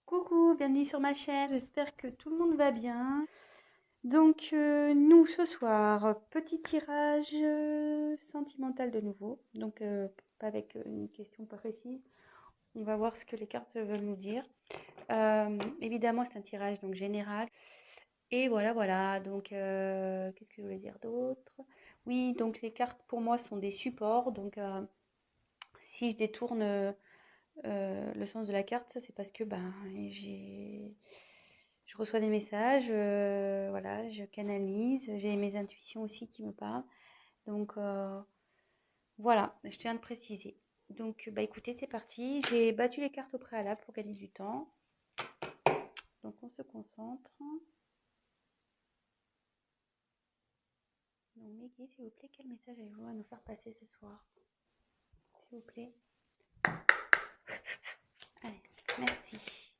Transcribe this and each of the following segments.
Coucou, bienvenue sur ma chaîne, j'espère que tout le monde va bien. Donc nous ce soir, petit tirage sentimental de nouveau, donc pas avec une question pas précise. On va voir ce que les cartes veulent nous dire. Évidemment c'est un tirage donc général. Et voilà, donc qu'est-ce que je voulais dire d'autre? Oui, donc les cartes pour moi sont des supports, donc si je détourne le sens de la carte, c'est parce que ben, je reçois des messages, voilà, je canalise, j'ai mes intuitions aussi qui me parlent. Donc voilà, je tiens à le préciser. Donc bah écoutez, c'est parti. J'ai battu les cartes au préalable pour gagner du temps. Donc on se concentre. Donc Meggy, s'il vous plaît, quel message avez-vous à nous faire passer ce soir? S'il vous plaît. Allez, merci.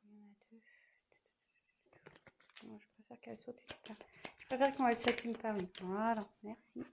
Il y en a deux. Non, je préfère qu'elle saute une part. Je préfère quand elle saute une part. Voilà, merci.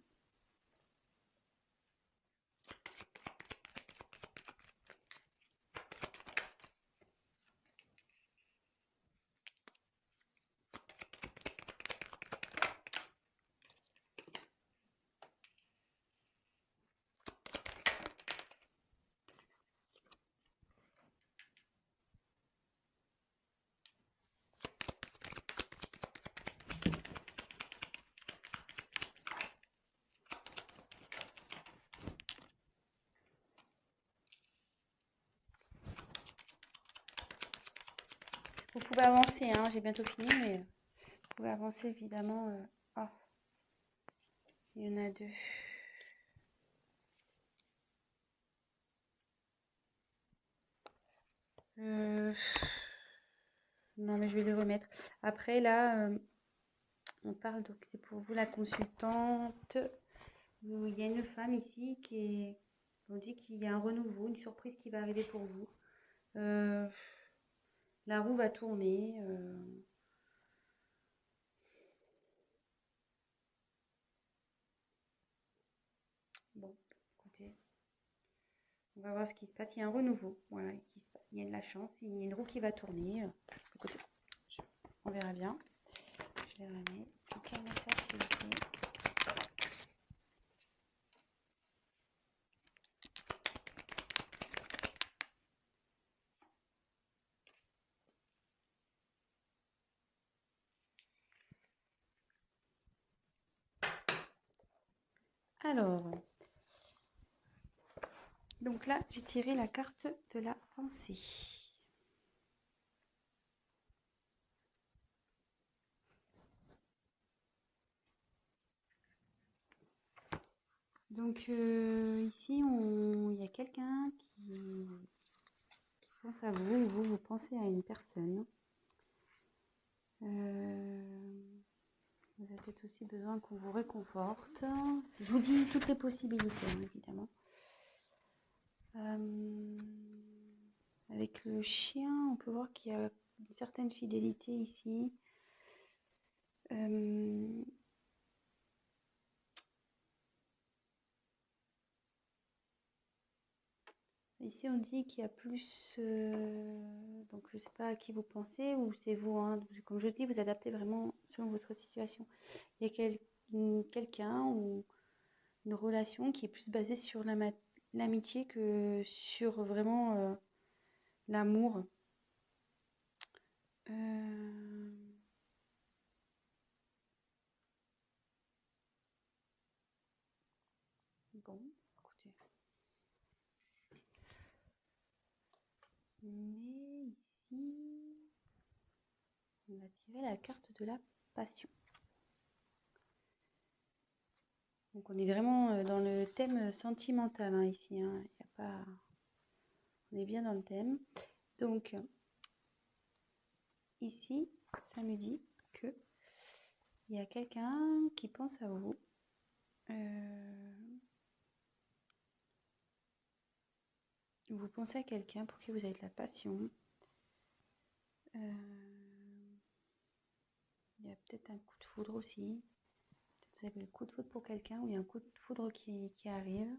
Vous pouvez avancer, hein, j'ai bientôt fini, mais vous pouvez avancer évidemment. Oh, il y en a deux. Euh, Non, mais je vais les remettre. Après, là, on parle, donc c'est pour vous la consultante. Il y a une femme ici on dit qu'il y a un renouveau, une surprise qui va arriver pour vous. Euh, la roue va tourner. Bon, écoutez, on va voir ce qui se passe. Il y a un renouveau. Voilà, il y a de la chance. Il y a une roue qui va tourner. Écoutez, on verra bien. Je les remets. Donc, quel message s'il vous plaît? Alors, donc là, j'ai tiré la carte de la pensée. Donc ici, il y a quelqu'un qui pense à vous, ou vous pensez à une personne. Vous avez peut-être aussi besoin qu'on vous réconforte. Je vous dis toutes les possibilités, hein, évidemment. Avec le chien, on peut voir qu'il y a une certaine fidélité ici. Ici, on dit qu'il y a plus... donc, je ne sais pas à qui vous pensez, ou c'est vous. Hein, comme je dis, vous adaptez vraiment selon votre situation. Il y a quelqu'un ou une relation qui est plus basée sur l'amitié que sur vraiment l'amour. Bon, écoutez. Mais ici, on va tirer la carte de la passion. Donc on est vraiment dans le thème sentimental hein, ici. Hein. Y a pas... On est bien dans le thème. Donc ici, ça me dit que il y a quelqu'un qui pense à vous. Vous pensez à quelqu'un pour qui vous avez de la passion. y a peut-être un coup de foudre aussi. Vous avez le coup de foudre pour quelqu'un ou il y a un coup de foudre qui arrive.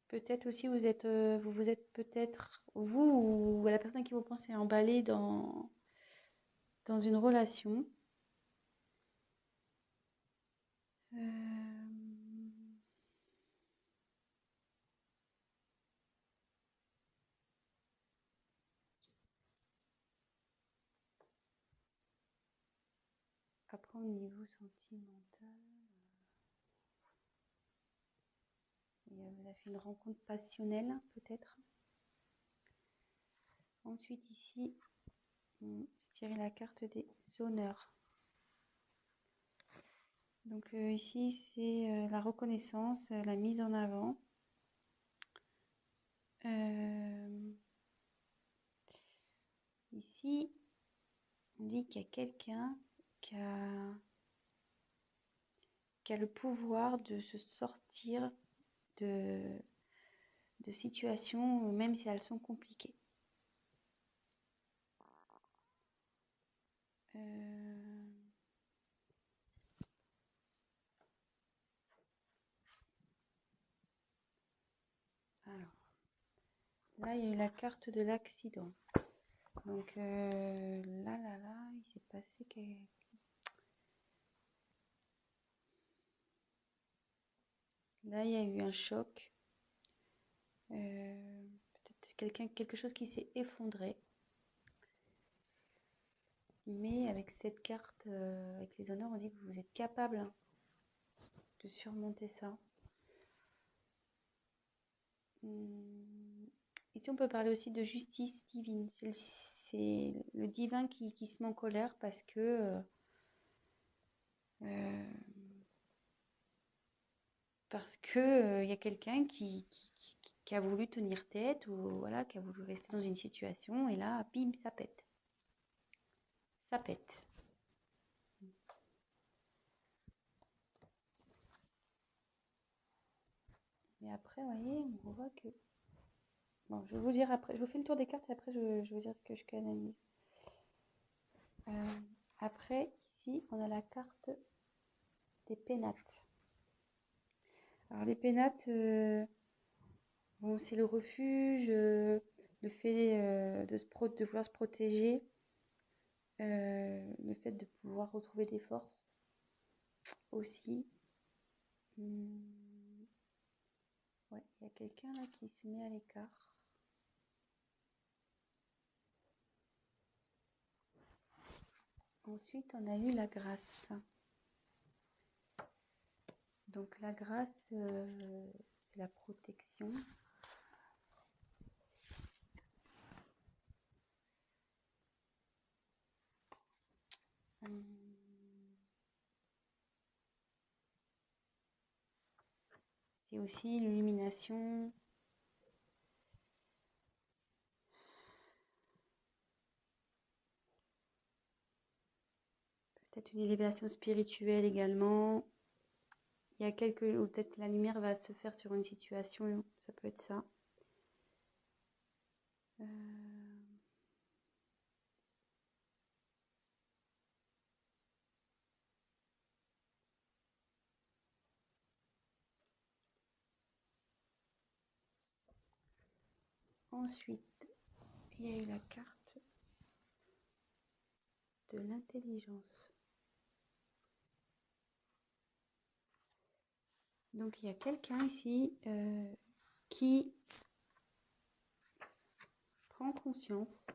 Peut-être aussi vous êtes peut-être, vous ou la personne à qui vous pensez, emballé dans une relation. Après, au niveau sentimental, vous avez fait une rencontre passionnelle, peut-être. Ensuite, ici, j'ai tiré la carte des honneurs. Donc ici, c'est la reconnaissance, la mise en avant. Ici, on dit qu'il y a quelqu'un qui a le pouvoir de se sortir de situations, même si elles sont compliquées. Alors, là, il y a eu la carte de l'accident. Donc là, il s'est passé là, il y a eu un choc. Peut-être quelque chose qui s'est effondré. Mais avec cette carte, avec les honneurs, on dit que vous êtes capable de surmonter ça. Ici, on peut parler aussi de justice divine. C'est le divin qui se met en colère parce que il y a quelqu'un qui a voulu tenir tête ou voilà, qui a voulu rester dans une situation et là, bim, ça pète. Ça pète. Et après, vous voyez, on voit que... Bon, je vais vous dire après, je vous fais le tour des cartes et après je vais vous dire ce que je canalise. Après, ici, on a la carte des pénates. Alors les pénates, bon, c'est le refuge, le fait de vouloir se protéger, le fait de pouvoir retrouver des forces aussi. Ouais, il y a quelqu'un là qui se met à l'écart. Ensuite, on a eu la grâce. Donc la grâce, c'est la protection. C'est aussi l'illumination. Peut-être une élévation spirituelle également. Il y a ou peut-être la lumière va se faire sur une situation, ça peut être ça. Ensuite, il y a eu la carte de l'intelligence. Donc il y a quelqu'un ici qui prend conscience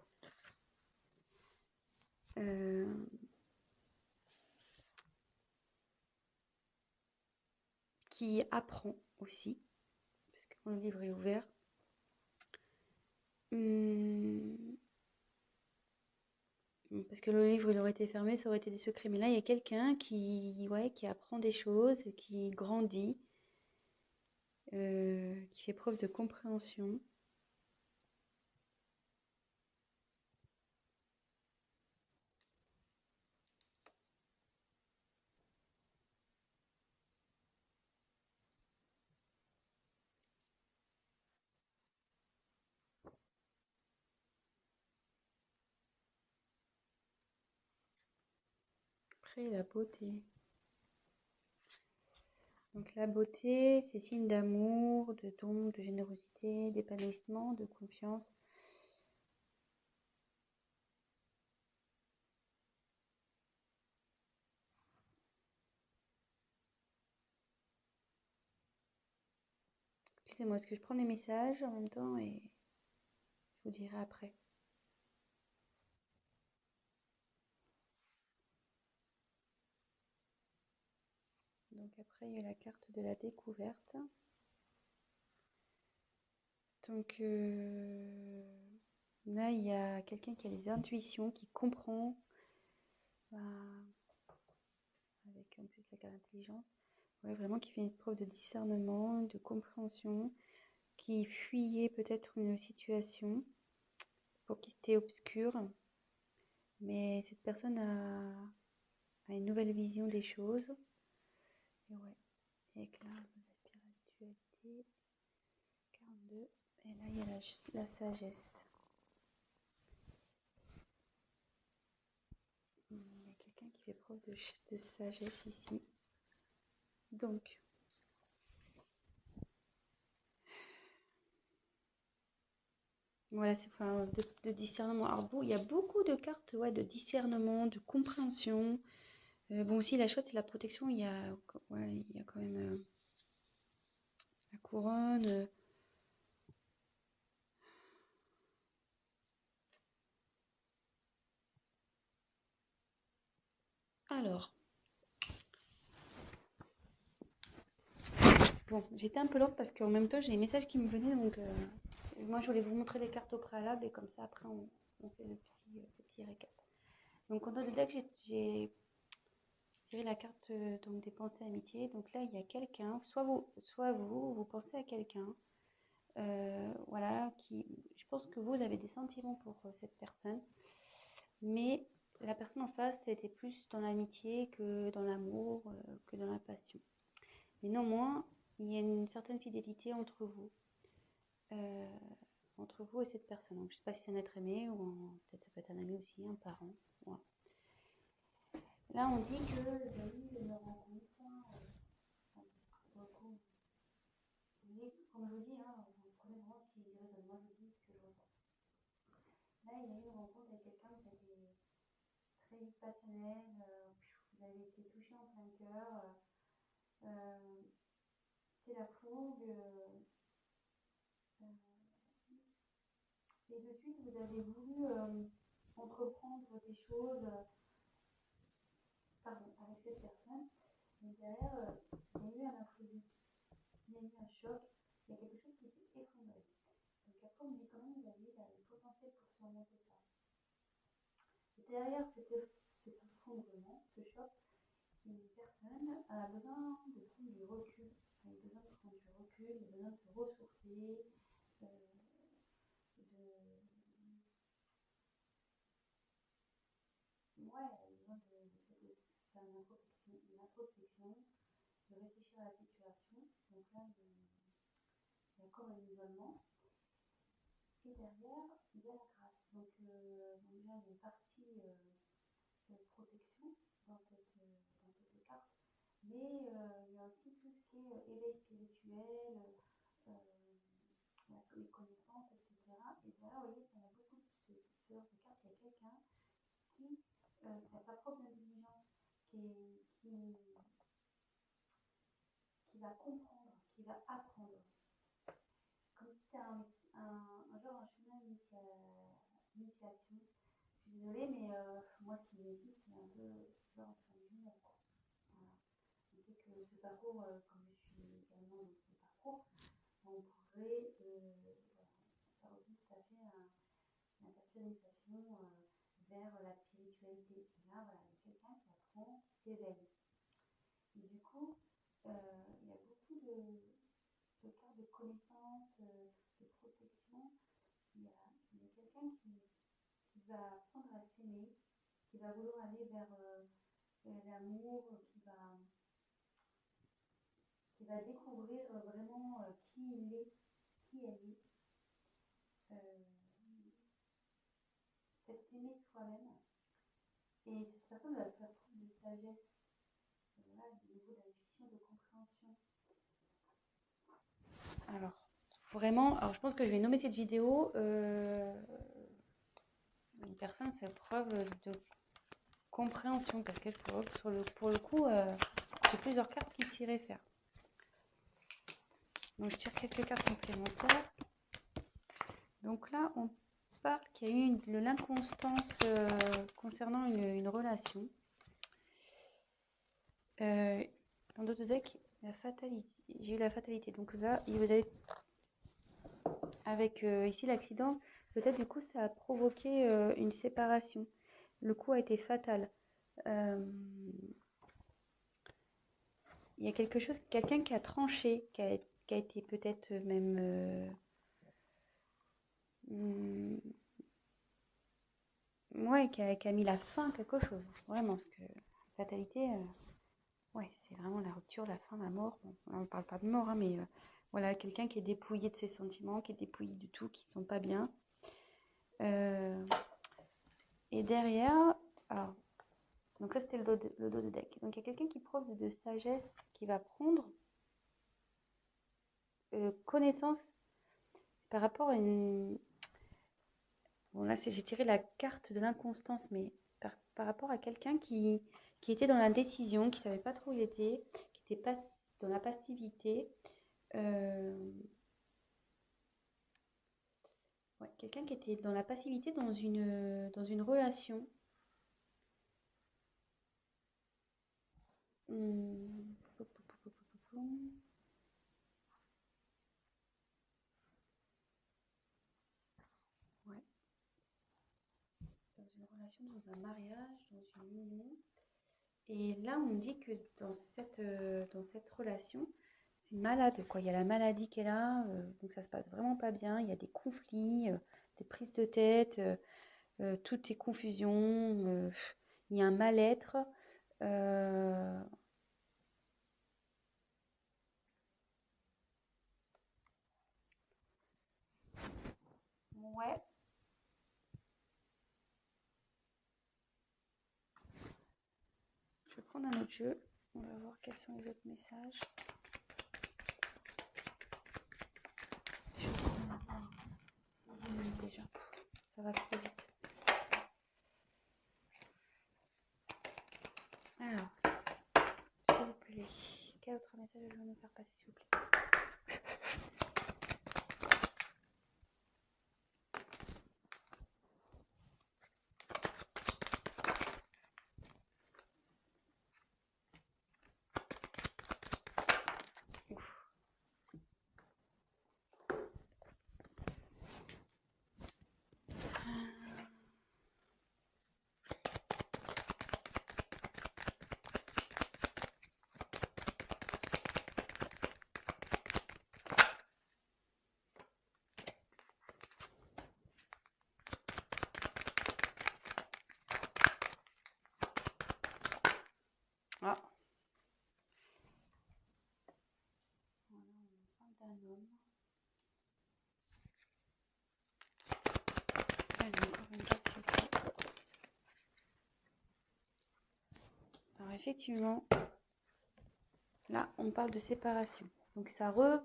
qui apprend aussi, parce que mon livre est ouvert. Parce que le livre, il aurait été fermé, ça aurait été des secrets. Mais là, il y a quelqu'un qui apprend des choses, qui grandit, qui fait preuve de compréhension. Après, la beauté. Donc la beauté, c'est signe d'amour, de don, de générosité, d'épanouissement, de confiance. Excusez-moi, est-ce que je prends les messages en même temps et je vous dirai après. Donc après, il y a la carte de la découverte. Donc là, il y a quelqu'un qui a des intuitions, qui comprend, avec en plus la carte d'intelligence, ouais, vraiment qui fait une preuve de discernement, de compréhension, qui fuyait peut-être une situation pour qui c'était obscur, mais cette personne a une nouvelle vision des choses. Et ouais, éclat de la spiritualité, 42, et là il y a la sagesse. Il y a quelqu'un qui fait preuve de sagesse ici. Donc, voilà, c'est enfin, de discernement. Alors, il y a beaucoup de cartes, ouais, de discernement, de compréhension. Bon, aussi, la chouette, c'est la protection. Ouais, il y a quand même la couronne. Alors, bon, j'étais un peu lente parce qu'en même temps, j'ai les messages qui me venaient. Donc, moi, je voulais vous montrer les cartes au préalable et comme ça, après, on fait le petit récap. Donc, en dans le deck, j'ai tiré la carte donc, des pensées amitié. Donc là, il y a quelqu'un, soit vous pensez à quelqu'un. Voilà, je pense que vous avez des sentiments pour cette personne, mais la personne en face était plus dans l'amitié que dans l'amour, que dans la passion. Mais néanmoins, il y a une certaine fidélité euh, entre vous et cette personne. Donc, je ne sais pas si c'est un être aimé ou peut-être ça peut être un ami aussi, un parent. Voilà. Là, on dit que vous avez eu une rencontre. Mais comme je vous dis, hein, vous prenez vraiment ce qui résonne. Moi, je dis ce que je ressens. Là, il y a eu une rencontre avec quelqu'un qui a été très passionnel, vous avez été touché en plein cœur, euh, c'est la fougue, et de suite vous avez voulu entreprendre des choses avec cette personne, mais derrière il y a eu un imprévu, il y a eu un choc, il y a quelque chose qui s'est effondré. Donc après on dit quand même que vous avez le potentiel pour surmonter ça. Et derrière cet effondrement, ce choc, une personne a besoin de prendre du recul, elle a besoin de prendre du recul, elle a besoin de se ressourcer, de ouais, elle a besoin de faire une introspection, de réfléchir à la situation. Donc là, il y a encore un isolement. Et derrière, il y a la grâce. Donc déjà, il y a une partie de protection dans cette carte. Mais il y a aussi tout ce qui est éveil spirituel, les connaissances, etc. Et derrière, vous voyez, il y a beaucoup de ce genre de cartes. Il y a quelqu'un qui a sa propre intelligence, qui va comprendre, qui va apprendre. Comme si c'était un chemin d'initiation. Je suis désolée, mais moi, ce qui me dit, c'est un peu genre entre guillemets. Voilà. Je sais que ce parcours, comme je suis également dans ce parcours, on pourrait faire aussi tout à fait une personnalisation vers la spiritualité. Et là, voilà, il y a quelqu'un qui apprend, qui s'éveille. Et du coup, il y a beaucoup de cartes de connaissance, de protection. Il y a quelqu'un qui va apprendre à s'aimer, qui va vouloir aller vers l'amour, qui va découvrir vraiment qui il est, qui elle est. S'aimer soi-même. Et cette personne va faire preuve de sagesse, voilà, au niveau d'intuition, de compréhension. Alors, vraiment, alors je pense que je vais nommer cette vidéo une personne fait preuve de compréhension, parce que pour le coup, j'ai plusieurs cartes qui s'y réfèrent. Donc je tire quelques cartes complémentaires. Donc là, on parle qu'il y a eu de l'inconstance concernant une relation. Dans d'autres decks, la fatalité. J'ai eu la fatalité. Donc là, vous avez avec ici l'accident, peut-être du coup ça a provoqué une séparation. Le coup a été fatal. Il y a quelque chose, quelqu'un qui a tranché, qui a été peut-être même ouais, qui a mis la fin à quelque chose. Vraiment, parce que fatalité, ouais, c'est vraiment la rupture, la fin, la mort. Bon, on ne parle pas de mort, hein, mais voilà, quelqu'un qui est dépouillé de ses sentiments, qui est dépouillé du tout, qui ne sont pas bien. Et derrière, alors, donc ça c'était le dos de deck. Donc il y a quelqu'un qui prouve de sagesse, qui va prendre connaissance par rapport à une... Bon là j'ai tiré la carte de l'inconstance, mais par rapport à quelqu'un qui était dans la décision, qui ne savait pas trop où il était, qui était pas dans la passivité. Ouais, quelqu'un qui était dans la passivité dans une relation. Ouais. Dans une relation, dans un mariage, dans une union. Et là, on dit que dans cette relation, c'est malade, quoi. Il y a la maladie qui est là, donc ça se passe vraiment pas bien. Il y a des conflits, des prises de tête, tout est confusion. Il y a un mal-être. Ouais. Je vais prendre un autre jeu. On va voir quels sont les autres messages. Déjà, ça va trop vite. Alors, s'il vous plaît, quel autre message je vais me faire passer, s'il vous plaît? Ah. Voilà, on parle d'un homme. Allez, encore une carte, s'il vous plaît. Alors, effectivement, là, on parle de séparation. Donc, le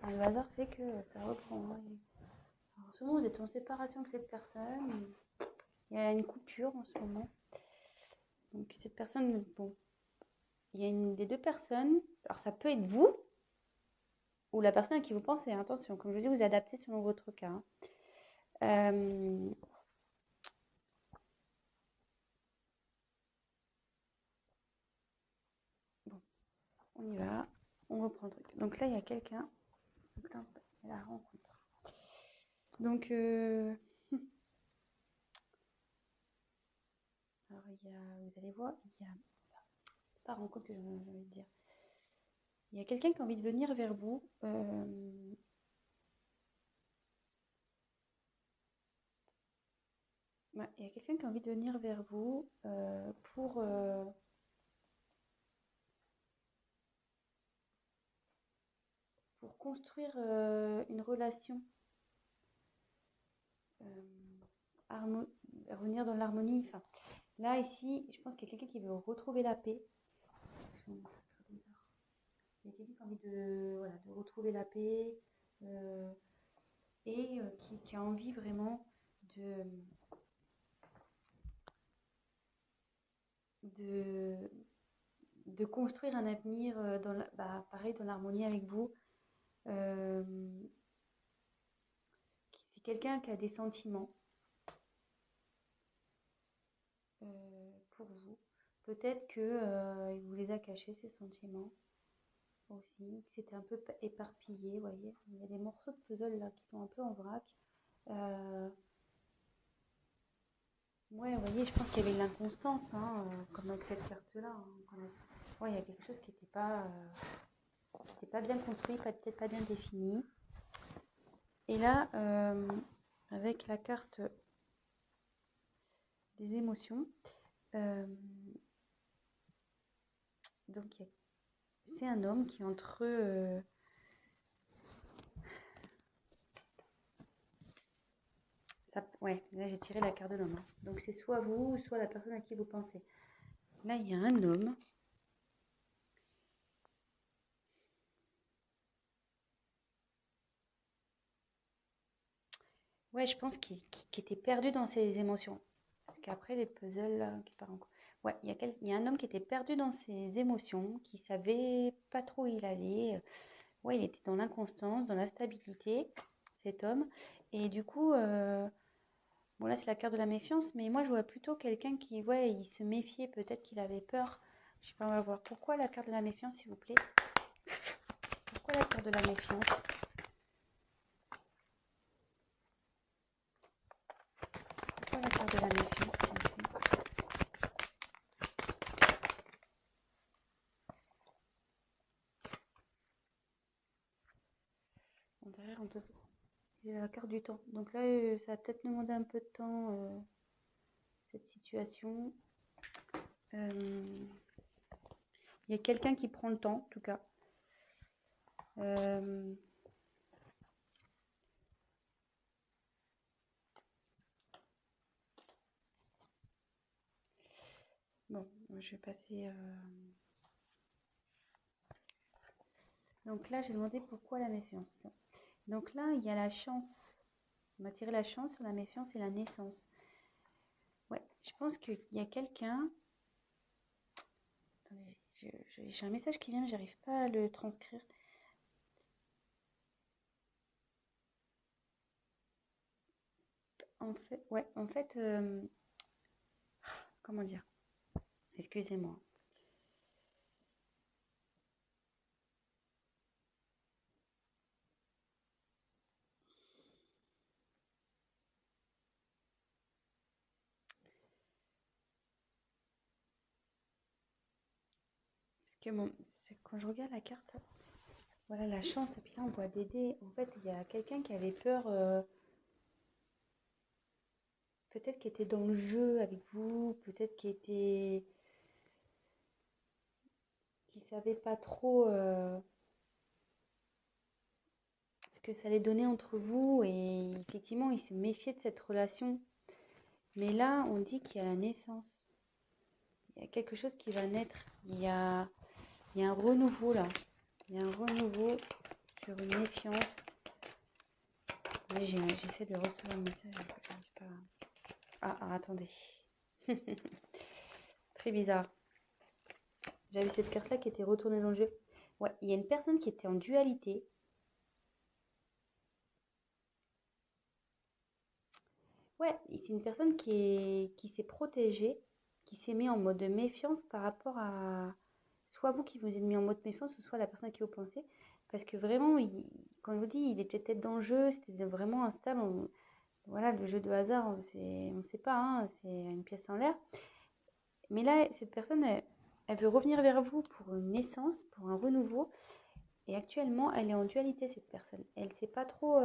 hasard fait que ça reprend. Alors, en ce moment, vous êtes en séparation avec cette personne. Il y a une coupure en ce moment. Donc, cette personne, bon, il y a une des deux personnes. Alors, ça peut être vous ou la personne à qui vous pensez. Attention, comme je vous dis, vous adaptez selon votre cas. Bon, on y va. On reprend le truc. Donc là, il y a quelqu'un. Donc là, il y a la rencontre. Donc, alors, vous allez voir, c'est pas rencontre que j'ai envie de dire. Il y a quelqu'un qui a envie de venir vers vous. Ouais, il y a quelqu'un qui a envie de venir vers vous pour construire une relation revenir dans l'harmonie. Enfin, là, ici, je pense qu'il y a quelqu'un qui veut retrouver la paix. Il y a quelqu'un qui a envie de, voilà, de retrouver la paix et qui a envie vraiment de, de construire un avenir pareil, dans l'harmonie avec vous. C'est quelqu'un qui a des sentiments pour vous. Peut-être que il vous les a cachés, ces sentiments aussi, que c'était un peu éparpillé, vous voyez. Il y a des morceaux de puzzle là qui sont un peu en vrac. Ouais, vous voyez, je pense qu'il y avait de l'inconstance, hein, comme avec cette carte-là. Hein, ouais, il y a quelque chose qui n'était pas bien construit, peut-être pas bien défini. Et là, avec la carte des émotions, donc c'est un homme qui est entre ouais, là j'ai tiré la carte de l'homme. Hein. Donc c'est soit vous, soit la personne à qui vous pensez. Là, il y a un homme. Ouais, je pense qu'il était perdu dans ses émotions. Parce qu'après, les puzzles qui partent en cours. Ouais, il y a un homme qui était perdu dans ses émotions, qui savait pas trop où il allait. Ouais, il était dans l'inconstance, dans l'instabilité, cet homme. Et du coup, bon là c'est la carte de la méfiance, mais moi je vois plutôt quelqu'un qui, ouais, il se méfiait, peut-être qu'il avait peur. Je sais pas, on va voir. Pourquoi la carte de la méfiance, s'il vous plaît? Pourquoi la carte de la méfiance? Pourquoi la carte de la méfiance, s'il vous plaît? Derrière, on peut... Il y a la carte du temps. Donc là, ça va peut-être demander un peu de temps, cette situation. Il y a quelqu'un qui prend le temps, en tout cas. Bon, je vais passer... Donc là, j'ai demandé pourquoi la méfiance. Donc là, il y a la chance. On m'a tiré la chance sur la méfiance et la naissance. Ouais, je pense qu'il y a quelqu'un... Attendez, j'ai un message qui vient, mais j'arrive pas à le transcrire. En fait, comment dire? Excusez-moi. Parce que quand je regarde la carte, voilà la chance, et puis là on voit des dés. En fait, il y a quelqu'un qui avait peur, peut-être qui était dans le jeu avec vous, peut-être qui savait pas trop ce que ça allait donner entre vous, et effectivement, il se méfiait de cette relation. Mais là, on dit qu'il y a la naissance. Il y a quelque chose qui va naître. Il y a un renouveau là. Il y a un renouveau sur une méfiance. Oui, j'essaie de recevoir un message. J'arrive pas. Ah, attendez. Très bizarre. J'avais cette carte-là qui était retournée dans le jeu. Ouais, il y a une personne qui était en dualité. Ouais, c'est une personne qui s'est protégée, qui s'est mis en mode de méfiance par rapport à soit vous qui vous êtes mis en mode méfiance, ou soit la personne à qui vous pensez. Parce que vraiment, quand je vous dis, il était peut-être dans le jeu, c'était vraiment instable. Voilà, le jeu de hasard, on sait pas, hein, c'est une pièce en l'air. Mais là, cette personne, elle veut revenir vers vous pour une naissance, pour un renouveau. Et actuellement, elle est en dualité, cette personne. Elle sait pas trop...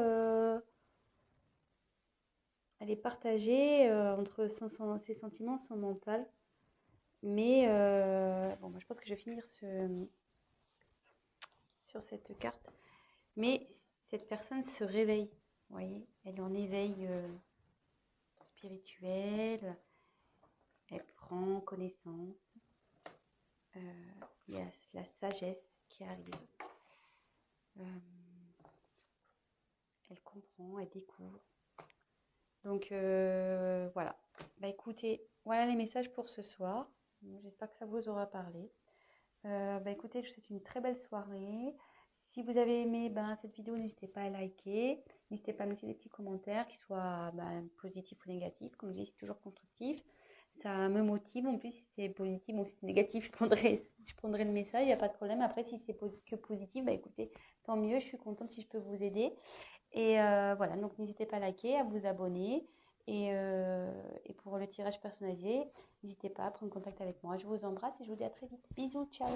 elle est partagée entre ses sentiments, son mental. Mais bon, moi, je pense que je vais finir sur cette carte. Mais cette personne se réveille, vous voyez, elle est en éveil spirituelle. Elle prend connaissance. Il y a la sagesse qui arrive. Elle comprend, elle découvre. Donc voilà. Bah écoutez, voilà les messages pour ce soir. J'espère que ça vous aura parlé. Bah écoutez, je vous souhaite une très belle soirée. Si vous avez aimé cette vidéo, n'hésitez pas à liker. N'hésitez pas à mettre des petits commentaires, qu'ils soient positifs ou négatifs. Comme je dis, c'est toujours constructif. Ça me motive. En plus, si c'est positif ou si c'est négatif, je prendrai le message, il n'y a pas de problème. Après, si c'est que positif, bah écoutez, tant mieux. Je suis contente si je peux vous aider. Et voilà, donc n'hésitez pas à liker, à vous abonner. Et pour le tirage personnalisé, n'hésitez pas à prendre contact avec moi. Je vous embrasse et je vous dis à très vite. Bisous, ciao!